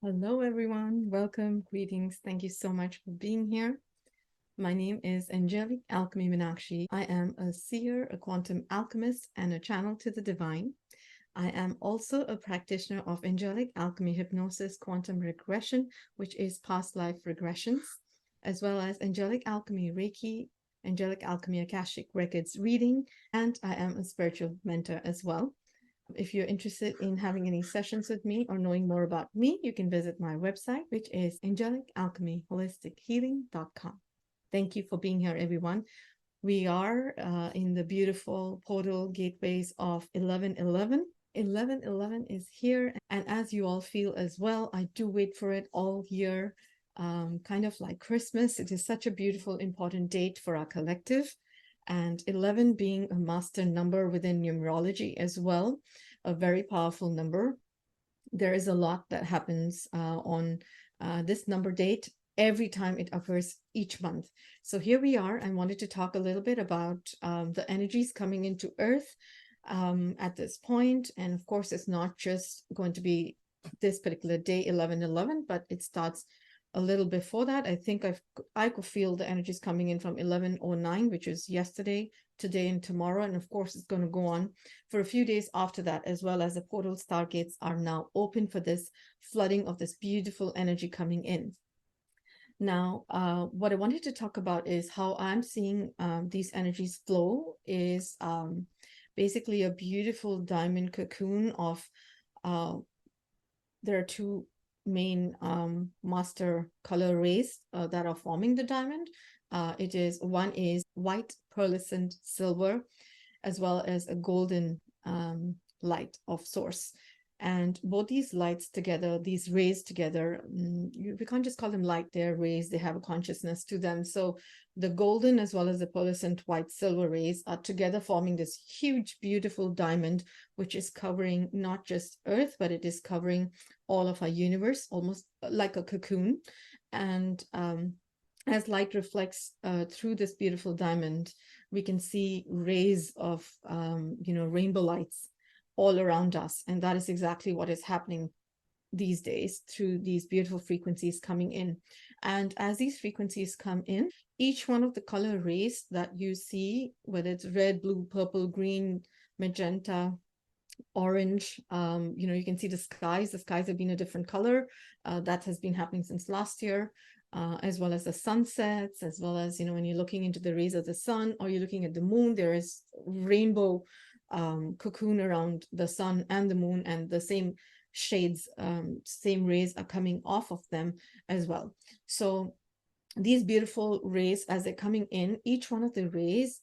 Hello, everyone. Welcome. Greetings. Thank you so much for being here. My name is Angelic Alchemy Meenakshi. I am a seer, a quantum alchemist, and a channel to the divine. I am also a practitioner of angelic alchemy hypnosis, quantum regression, which is past life regressions, as well as angelic alchemy Reiki, angelic alchemy Akashic records reading, and I am a spiritual mentor as well. If you're interested in having any sessions with me or knowing more about me, you can visit my website, which is angelicalchemyholistichealing.com. Thank you for being here, everyone. We are in the beautiful portal gateways of 1111. 1111 is here. And as you all feel as well, I do wait for it all year, kind of like Christmas. It is such a beautiful, important date for our collective. And 11 being a master number within numerology as well, a very powerful number. There is a lot that happens on this number date every time it occurs each month. So here we are. I wanted to talk a little bit about the energies coming into Earth at this point. And of course, it's not just going to be this particular day, 11/11, but it starts a little before that. I think I could feel the energies coming in from 11:09, which is yesterday, today, and tomorrow. And of course, it's going to go on for a few days after that, as well as the portal stargates are now open for this flooding of this beautiful energy coming in. Now, what I wanted to talk about is how I'm seeing these energies flow is basically a beautiful diamond cocoon of, there are two main master color rays that are forming the diamond. One is white pearlescent silver, as well as a golden light of source. And both these lights together, these rays together, we can't just call them light, they're rays, they have a consciousness to them. So the golden as well as the pearlescent white silver rays are together forming this huge, beautiful diamond, which is covering not just Earth, but it is covering all of our universe, almost like a cocoon. And as light reflects through this beautiful diamond, we can see rays of, rainbow lights all around us. And that is exactly what is happening these days through these beautiful frequencies coming in. And as these frequencies come in, each one of the color rays that you see, whether it's red, blue, purple, green, magenta, orange, you can see the skies have been a different color. That has been happening since last year, as well as the sunsets, as well as, when you're looking into the rays of the sun or you're looking at the moon, there is rainbow cocoon around the sun and the moon, and the same shades, same rays are coming off of them as well. So these beautiful rays, as they're coming in, each one of the rays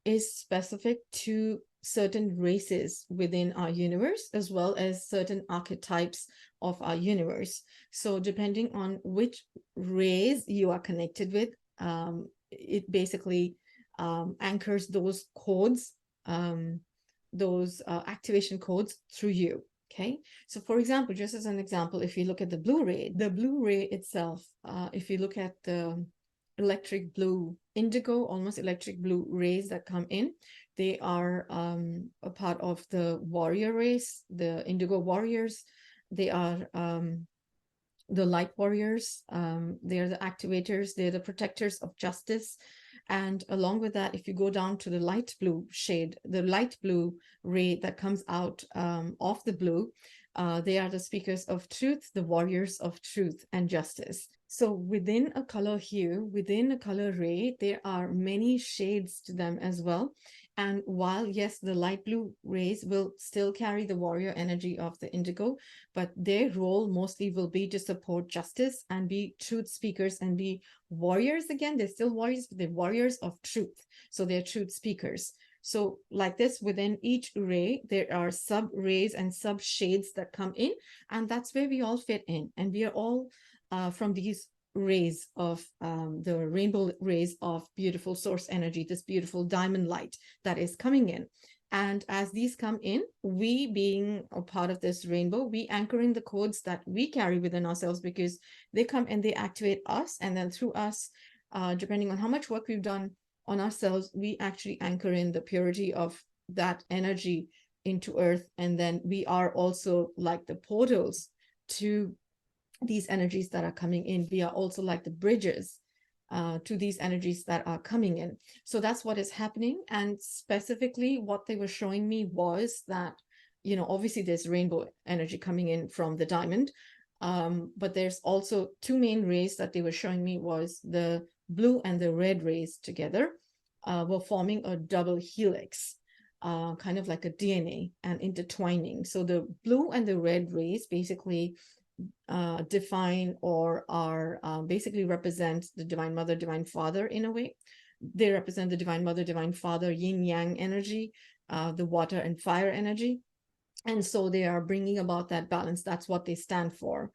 is specific to certain races within our universe, as well as certain archetypes of our universe. So depending on which rays you are connected with, it basically anchors those codes, those activation codes through you. Okay, so for example, just as an example, if you look at the blue ray itself, if you look at the electric blue, indigo, almost electric blue rays that come in, they are a part of the warrior race, the indigo warriors. They are the light warriors. They are the activators. They're the protectors of justice. And along with that, if you go down to the light blue shade, the light blue ray that comes out of the blue, they are the speakers of truth, the warriors of truth and justice. So within a color hue, within a color ray, there are many shades to them as well. And while, yes, the light blue rays will still carry the warrior energy of the indigo, but their role mostly will be to support justice and be truth speakers and be warriors. Again, they're still warriors, but they're warriors of truth. So they're truth speakers. So like this, within each ray, there are sub rays and sub shades that come in, and that's where we all fit in. And we are all from these rays of the rainbow rays of beautiful source energy, this beautiful diamond light that is coming in. And as these come in, we being a part of this rainbow, we anchor in the codes that we carry within ourselves, because they come and they activate us. And then through us, depending on how much work we've done on ourselves, we actually anchor in the purity of that energy into Earth. And then we are also like the portals to these energies that are coming in. We are also like the bridges to these energies that are coming in. So that's what is happening. And specifically, what they were showing me was that, you know, obviously there's rainbow energy coming in from the diamond, but there's also two main rays that they were showing me was the blue and the red rays together were forming a double helix. Kind of like a DNA and intertwining. So the blue and the red rays basically define or are basically represent the Divine Mother, Divine Father in a way. They represent the Divine Mother, Divine Father, yin yang energy, the water and fire energy. And so they are bringing about that balance. That's what they stand for.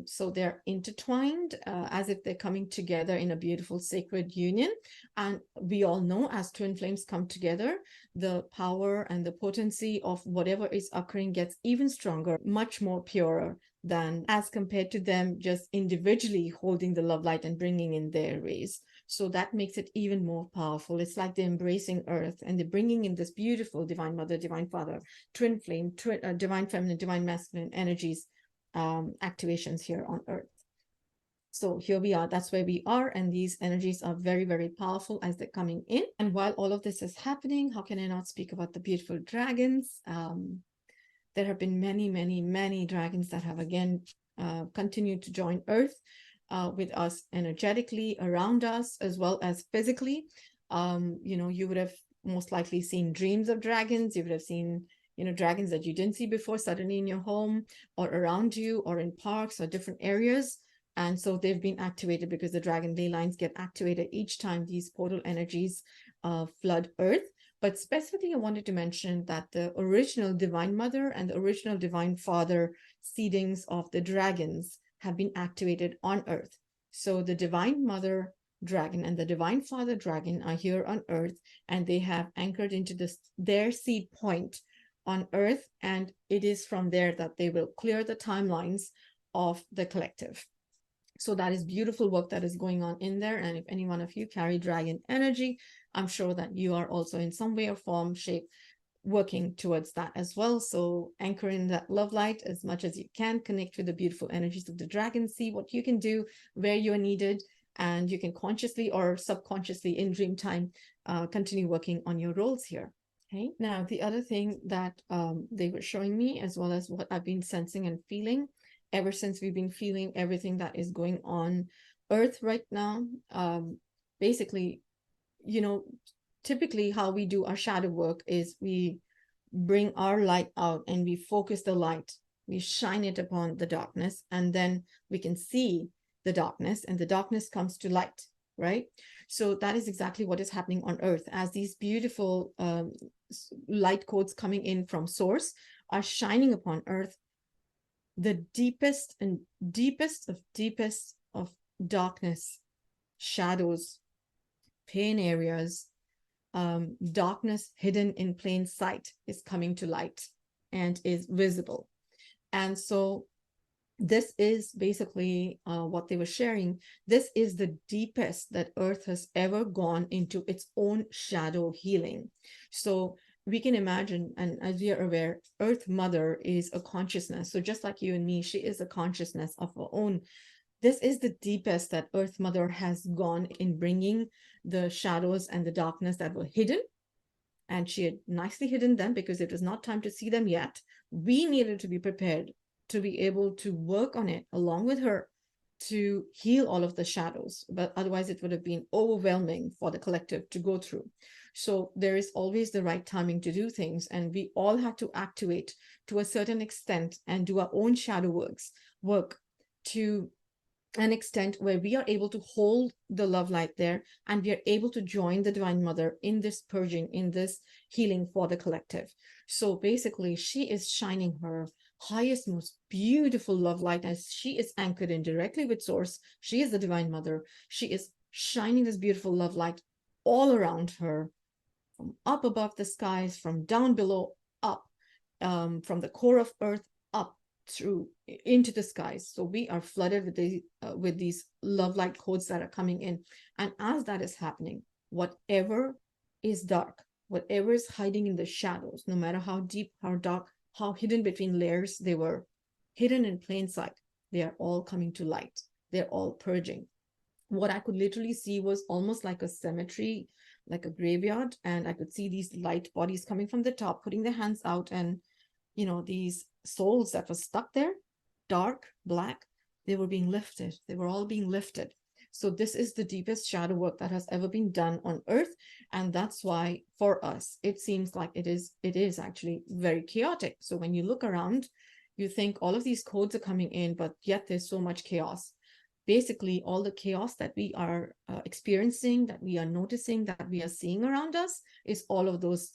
So they're intertwined as if they're coming together in a beautiful sacred union. And we all know as twin flames come together, the power and the potency of whatever is occurring gets even stronger, much more purer than as compared to them just individually holding the love light and bringing in their rays. So that makes it even more powerful. It's like they're embracing earth and they're bringing in this beautiful Divine Mother, Divine Father, twin flame, divine feminine, divine masculine energies, activations here on earth. So here we are, that's where we are. And these energies are very, very powerful as they're coming in. And while all of this is happening, how can I not speak about the beautiful dragons? There have been many, many, many dragons that have again continued to join earth with us energetically around us, as well as physically. You know, you would have most likely seen dreams of dragons. You would have seen, you know, dragons that you didn't see before suddenly in your home or around you or in parks or different areas. And so they've been activated because the dragon ley lines get activated each time these portal energies flood earth. But specifically, I wanted to mention that the original Divine Mother and the original Divine Father seedings of the dragons have been activated on earth. So the Divine Mother dragon and the Divine Father dragon are here on earth, and they have anchored into their seed point on earth, and it is from there that they will clear the timelines of the collective. So that is beautiful work that is going on in there. And if any one of you carry dragon energy, I'm sure that you are also in some way or form, shape, working towards that as well. So anchor in that love light as much as you can, connect with the beautiful energies of the dragon, see what you can do, where you are needed, and you can consciously or subconsciously in dream time continue working on your roles here. Okay. Now, the other thing that they were showing me, as well as what I've been sensing and feeling ever since we've been feeling everything that is going on earth right now, basically, you know, typically how we do our shadow work is we bring our light out and we focus the light, we shine it upon the darkness, and then we can see the darkness, and the darkness comes to light, right? So that is exactly what is happening on earth as these beautiful light codes coming in from source are shining upon earth. The deepest and deepest of darkness, shadows, pain areas, darkness hidden in plain sight is coming to light and is visible. And so this is basically what they were sharing. This is the deepest that earth has ever gone into its own shadow healing. So we can imagine, and as we are aware, Earth Mother is a consciousness. So just like you and me, she is a consciousness of her own. This is the deepest that Earth Mother has gone in bringing the shadows and the darkness that were hidden. And she had nicely hidden them because it was not time to see them yet. We needed to be prepared to be able to work on it along with her to heal all of the shadows, but otherwise it would have been overwhelming for the collective to go through. So there is always the right timing to do things, and we all have to activate to a certain extent and do our own shadow work to an extent where we are able to hold the love light there, and we are able to join the Divine Mother in this purging, in this healing for the collective. So basically, she is shining her highest, most beautiful love light as she is anchored in directly with source. She is the Divine Mother. She is shining this beautiful love light all around her, from up above the skies, from down below, up, from the core of earth, up through into the skies. So we are flooded with these love light codes that are coming in. And as that is happening, whatever is dark, whatever is hiding in the shadows, no matter how deep, how dark, how hidden between layers they were, hidden in plain sight, they are all coming to light. They're all purging. What I could literally see was almost like a cemetery, like a graveyard, and I could see these light bodies coming from the top, putting their hands out, and these souls that were stuck there, dark, black, they were being lifted. They were all being lifted. So this is the deepest shadow work that has ever been done on earth. And that's why for us, it seems like it is actually very chaotic. So when you look around, you think all of these codes are coming in, but yet there's so much chaos. Basically, all the chaos that we are experiencing, that we are noticing, that we are seeing around us is all of those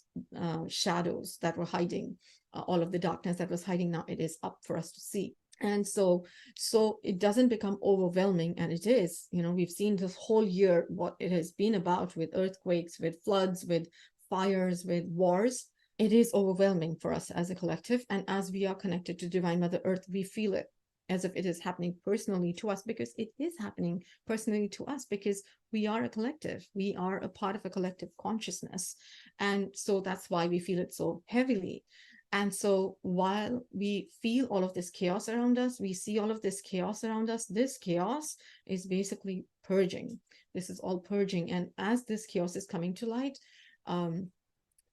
shadows that were hiding, all of the darkness that was hiding. Now it is up for us to see. And so it doesn't become overwhelming, and it is, we've seen this whole year what it has been about, with earthquakes, with floods, with fires, with wars. It is overwhelming for us as a collective, and as we are connected to Divine Mother Earth, we feel it as if it is happening personally to us, because it is happening personally to us, because we are a collective. We are a part of a collective consciousness. And so that's why we feel it so heavily. And so while we feel all of this chaos around us, we see all of this chaos around us, this chaos is basically purging. This is all purging. And as this chaos is coming to light,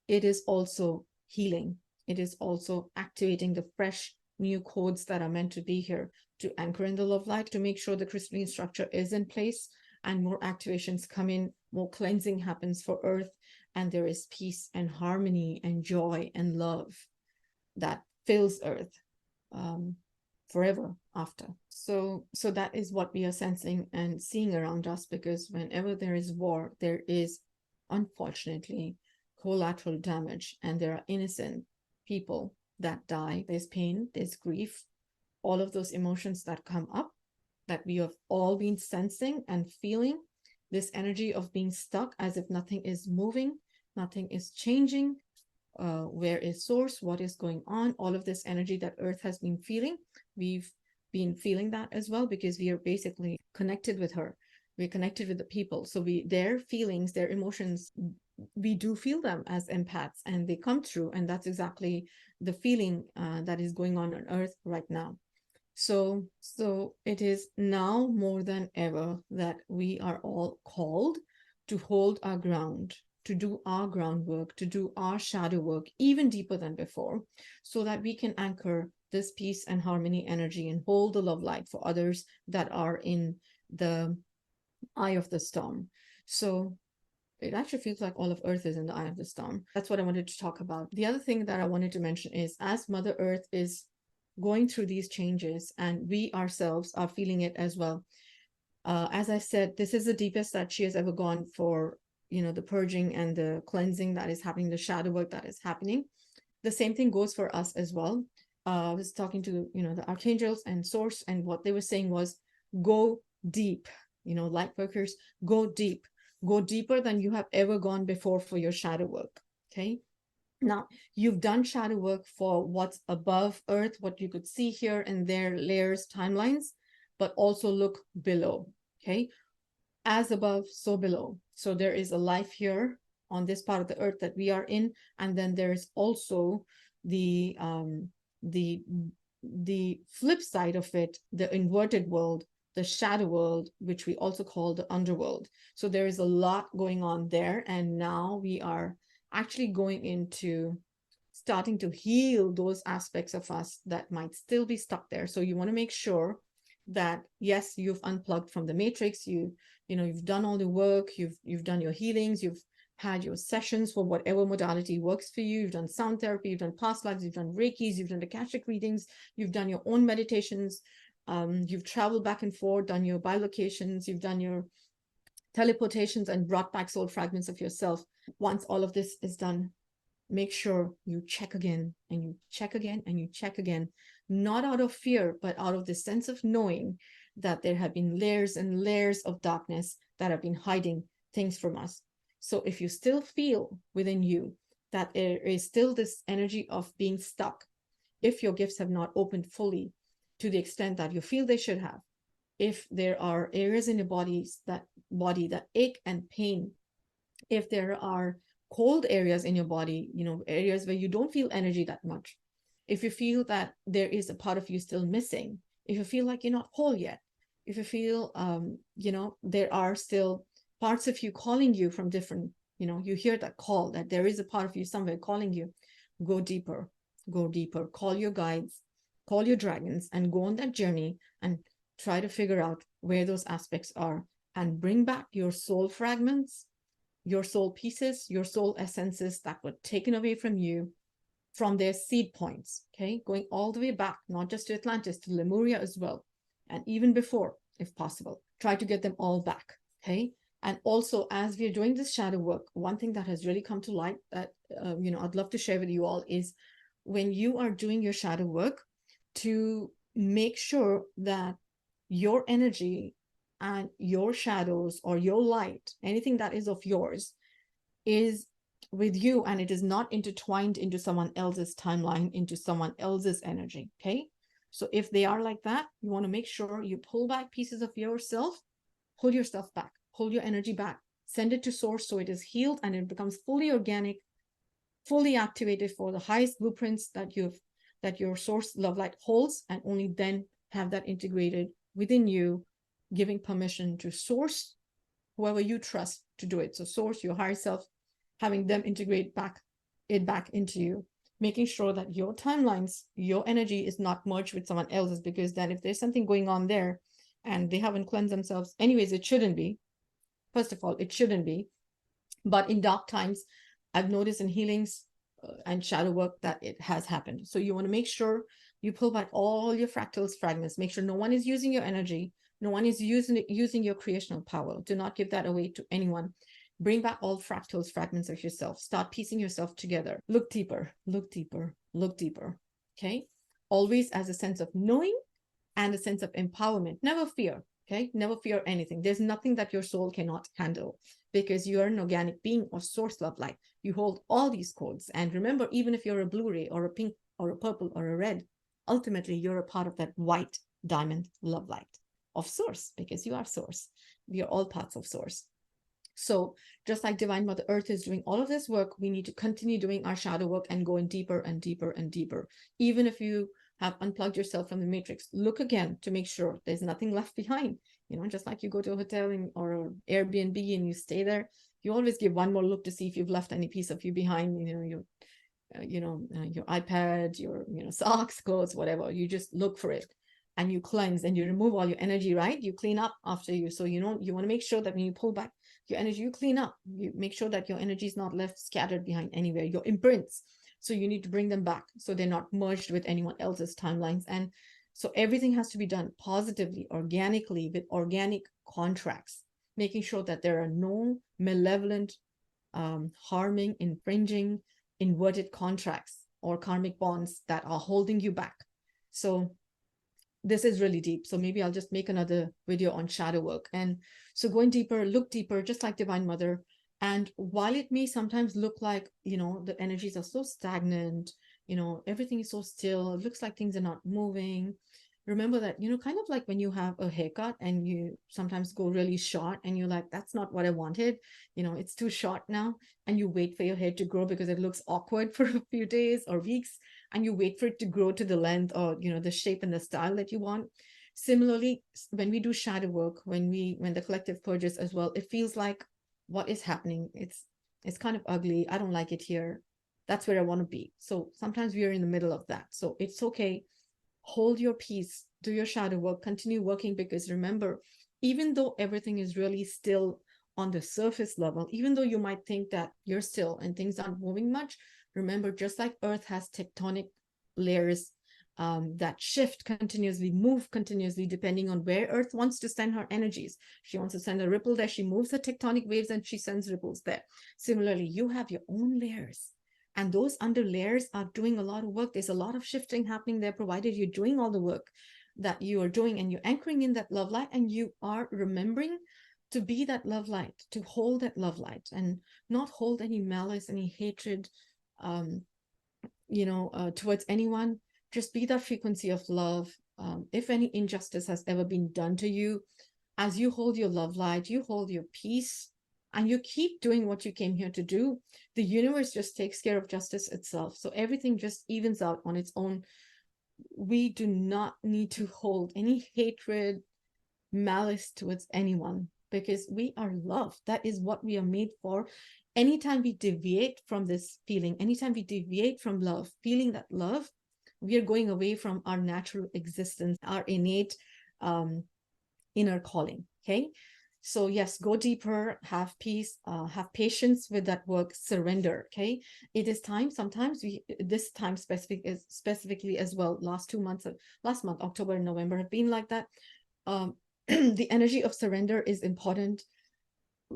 it is also healing. It is also activating the fresh new codes that are meant to be here to anchor in the love light, to make sure the crystalline structure is in place, and more activations come in, more cleansing happens for Earth, and there is peace and harmony and joy and love that fills Earth forever after. So that is what we are sensing and seeing around us, because whenever there is war, there is unfortunately collateral damage, and there are innocent people that die. There's pain, there's grief, all of those emotions that come up that we have all been sensing and feeling, this energy of being stuck as if nothing is moving, nothing is changing. Where is source? What is going on? All of this energy that Earth has been feeling, we've been feeling that as well, because we are basically connected with her. We're connected with the people. So their feelings, their emotions, we do feel them as empaths, and they come through. And that's exactly the feeling that is going on Earth right now. So it is now more than ever that we are all called to hold our ground, to do our groundwork, to do our shadow work even deeper than before, so that we can anchor this peace and harmony energy and hold the love light for others that are in the eye of the storm. So it actually feels like all of Earth is in the eye of the storm. That's what I wanted to talk about. The other thing that I wanted to mention is, as Mother Earth is going through these changes, and we ourselves are feeling it as well. As I said, this is the deepest that she has ever gone for, the purging and the cleansing that is happening, the shadow work that is happening. The same thing goes for us as well. I was talking to, the archangels and source, and what they were saying was, go deep, light workers, go deep. Go deeper than you have ever gone before for your shadow work. Okay. Now, you've done shadow work for what's above Earth, what you could see here and there, layers, timelines, but also look below. Okay. As above, so below. So there is a life here on this part of the Earth that we are in. And then there's also the flip side of it, the inverted world, the shadow world, which we also call the underworld. So there is a lot going on there. And now we are actually going into starting to heal those aspects of us that might still be stuck there. So you want to make sure that, yes, you've unplugged from the matrix, you've done all the work, you've done your healings, you've had your sessions for whatever modality works for you. You've done sound therapy, you've done past lives, you've done Reikis, you've done Akashic readings, you've done your own meditations. You've traveled back and forth, done your bilocations, you've done your teleportations and brought back soul fragments of yourself. Once all of this is done, make sure you check again, and you check again, and you check again, not out of fear, but out of the sense of knowing that there have been layers and layers of darkness that have been hiding things from us. So if you still feel within you that there is still this energy of being stuck, if your gifts have not opened fully to the extent that you feel they should have, if there are areas in your body that ache and pain, if there are cold areas in your body, areas where you don't feel energy that much, if you feel that there is a part of you still missing, if you feel like you're not whole yet, if you feel, there are still parts of you calling you from different, you hear that call, that there is a part of you somewhere calling you, go deeper, call your guides, call your dragons, and go on that journey and try to figure out where those aspects are, and bring back your soul fragments, your soul pieces, your soul essences that were taken away from you from their seed points, okay? Going all the way back, not just to Atlantis, to Lemuria as well, and even before, if possible. Try to get them all back, okay? And also, as we're doing this shadow work, one thing that has really come to light that, I'd love to share with you all is when you are doing your shadow work, to make sure that your energy and your shadows or your light, anything that is of yours, is with you, and it is not intertwined into someone else's timeline, into someone else's energy, okay? So if they are like that, you want to make sure you pull back pieces of yourself, pull yourself back, pull your energy back, send it to source so it is healed and it becomes fully organic, fully activated for the highest blueprints that your source love light holds, and only then have that integrated within you, giving permission to source, whoever you trust to do it. So source, your higher self, having them integrate back into you, making sure that your timelines, your energy is not merged with someone else's, because then if there's something going on there and they haven't cleansed themselves, anyways, it shouldn't be. First of all, it shouldn't be. But in dark times, I've noticed in healings and shadow work that it has happened. So you want to make sure you pull back all your fractals, fragments, make sure no one is using your energy, no one is using your creational power. Do not give that away to anyone. Bring back all fractals, fragments of yourself. Start piecing yourself together. Look deeper, look deeper, look deeper. Okay? Always as a sense of knowing and a sense of empowerment. Never fear. Okay? Never fear anything. There's nothing that your soul cannot handle, because you are an organic being of source love light. You hold all these codes. And remember, even if you're a blue ray or a pink or a purple or a red, ultimately you're a part of that white diamond love light of source, because you are source. We are all parts of source. So just like Divine Mother Earth is doing all of this work, we need to continue doing our shadow work and going deeper and deeper and deeper. Even if you have unplugged yourself from the matrix, look again to make sure there's nothing left behind. Just like you go to a hotel or an Airbnb and you stay there, you always give one more look to see if you've left any piece of you behind, your iPad, your socks, clothes, whatever. You just look for it and you cleanse and you remove all your energy, right? You clean up after you. So you want to make sure that when you pull back your energy, you clean up. You make sure that your energy is not left scattered behind anywhere. Your imprints. So you need to bring them back so they're not merged with anyone else's timelines. And so everything has to be done positively, organically, with organic contracts, making sure that there are no malevolent, harming, infringing, inverted contracts or karmic bonds that are holding you back. So this is really deep. So maybe I'll just make another video on shadow work. And so going deeper, look deeper, just like Divine Mother. And while it may sometimes look like, the energies are so stagnant, everything is so still, it looks like things are not moving. Remember that, kind of like when you have a haircut and you sometimes go really short and you're like, that's not what I wanted. It's too short now. And you wait for your hair to grow because it looks awkward for a few days or weeks. And you wait for it to grow to the length or, the shape and the style that you want. Similarly, when we do shadow work, when the collective purges as well, it feels like, what is happening? It's kind of ugly. I don't like it here. That's where I want to be. So sometimes we are in the middle of that. So it's okay. Hold your peace, do your shadow work, continue working, because remember, even though everything is really still on the surface level, even though you might think that you're still and things aren't moving much, remember, just like Earth has tectonic layers that shift continuously, move continuously, depending on where Earth wants to send her energies. She wants to send a ripple there, she moves the tectonic waves and she sends ripples there. Similarly, you have your own layers. And those under layers are doing a lot of work. There's a lot of shifting happening there, provided you're doing all the work that you are doing and you're anchoring in that love light and you are remembering to be that love light, to hold that love light and not hold any malice, any hatred, towards anyone. Just be that frequency of love. If any injustice has ever been done to you, as you hold your love light, you hold your peace, and you keep doing what you came here to do, the universe just takes care of justice itself. So everything just evens out on its own we do not need to hold any hatred, malice towards anyone, because we are love. That is what we are made for. Anytime we deviate from this feeling, anytime we deviate from love, feeling that love, we are going away from our natural existence, our innate inner calling. Okay. So yes, go deeper, have peace, have patience with that work, surrender. Okay. It is time. Sometimes this time specifically as well, last month, October and November have been like that. The energy of surrender is important.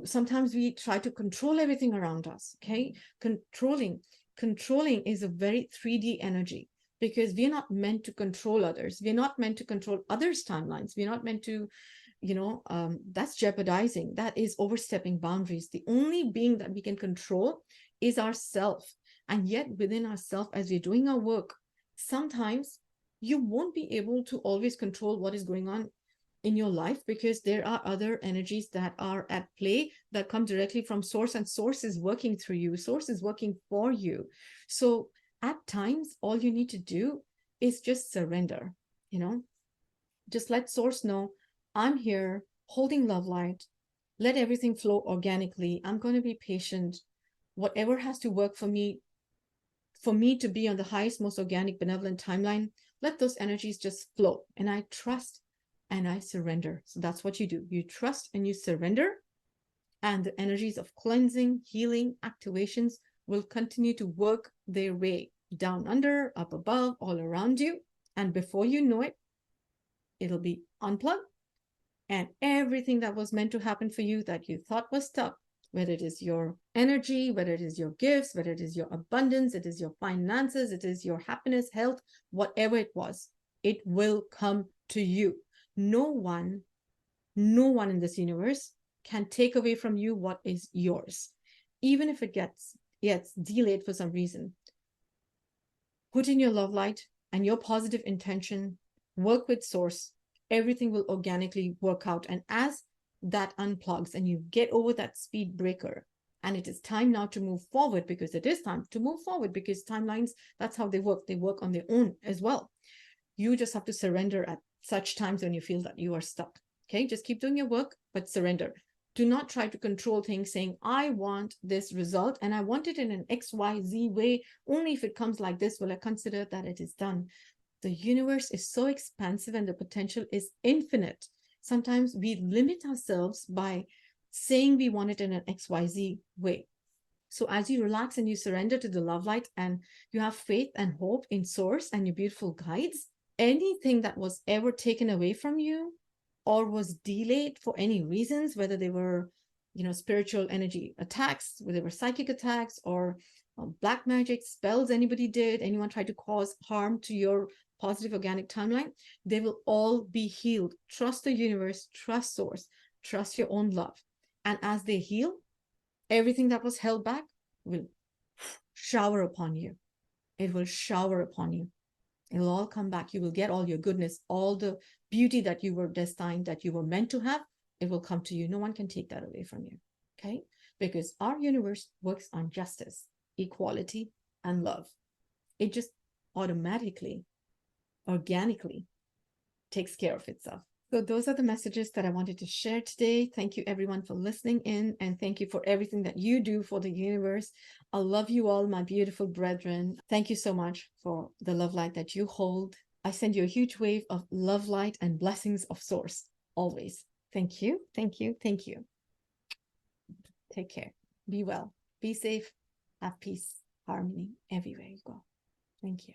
Sometimes we try to control everything around us. Okay. Controlling is a very 3D energy, because we're not meant to control others. We're not meant to control others' timelines. We're not meant to, that's jeopardizing. That is overstepping boundaries. The only being that we can control is ourself. And yet within ourself, as we're doing our work, sometimes you won't be able to always control what is going on in your life, because there are other energies that are at play that come directly from source, and source is working through you. Source is working for you. So at times, all you need to do is just surrender, just let source know, I'm here holding love light. Let everything flow organically. I'm going to be patient. Whatever has to work for me to be on the highest, most organic, benevolent timeline, let those energies just flow. And I trust and I surrender. So that's what you do. You trust and you surrender. And the energies of cleansing, healing, activations will continue to work their way down under, up above, all around you. And before you know it, it'll be unplugged. And everything that was meant to happen for you that you thought was stuck, whether it is your energy, whether it is your gifts, whether it is your abundance, it is your finances, it is your happiness, health, whatever it was, it will come to you. No one in this universe can take away from you what is yours, even if it gets delayed for some reason. Put in your love light and your positive intention, work with source, everything will organically work out. And as that unplugs and you get over that speed breaker, and it is time now to move forward, because it is time to move forward, because timelines, that's how they work on their own as well. You just have to surrender at such times when you feel that you are stuck. Okay, just keep doing your work, but surrender. Do not try to control things saying, I want this result and I want it in an XYZ way. Only if it comes like this will I consider that it is done. The universe is so expansive and the potential is infinite. Sometimes we limit ourselves by saying we want it in an XYZ way. So as you relax and you surrender to the love light and you have faith and hope in source and your beautiful guides, anything that was ever taken away from you or was delayed for any reasons, whether they were, spiritual energy attacks, whether they were psychic attacks or black magic spells anybody did, anyone tried to cause harm to your positive organic timeline, they will all be healed. Trust the universe, trust source, trust your own love. And as they heal, everything that was held back will shower upon you. It will shower upon you. It'll all come back. You will get all your goodness, all the beauty that you were destined, that you were meant to have. It will come to you. No one can take that away from you. Okay? Because our universe works on justice, equality, and love. It just automatically, organically takes care of itself. So those are the messages that I wanted to share today. Thank you everyone for listening in, and thank you for everything that you do for the universe. I love you all, my beautiful brethren. Thank you so much for the love light that you hold. I send you a huge wave of love light and blessings of source always. Thank you. Thank you. Thank you. Take care. Be well. Be safe. Have peace, harmony everywhere you go. Thank you.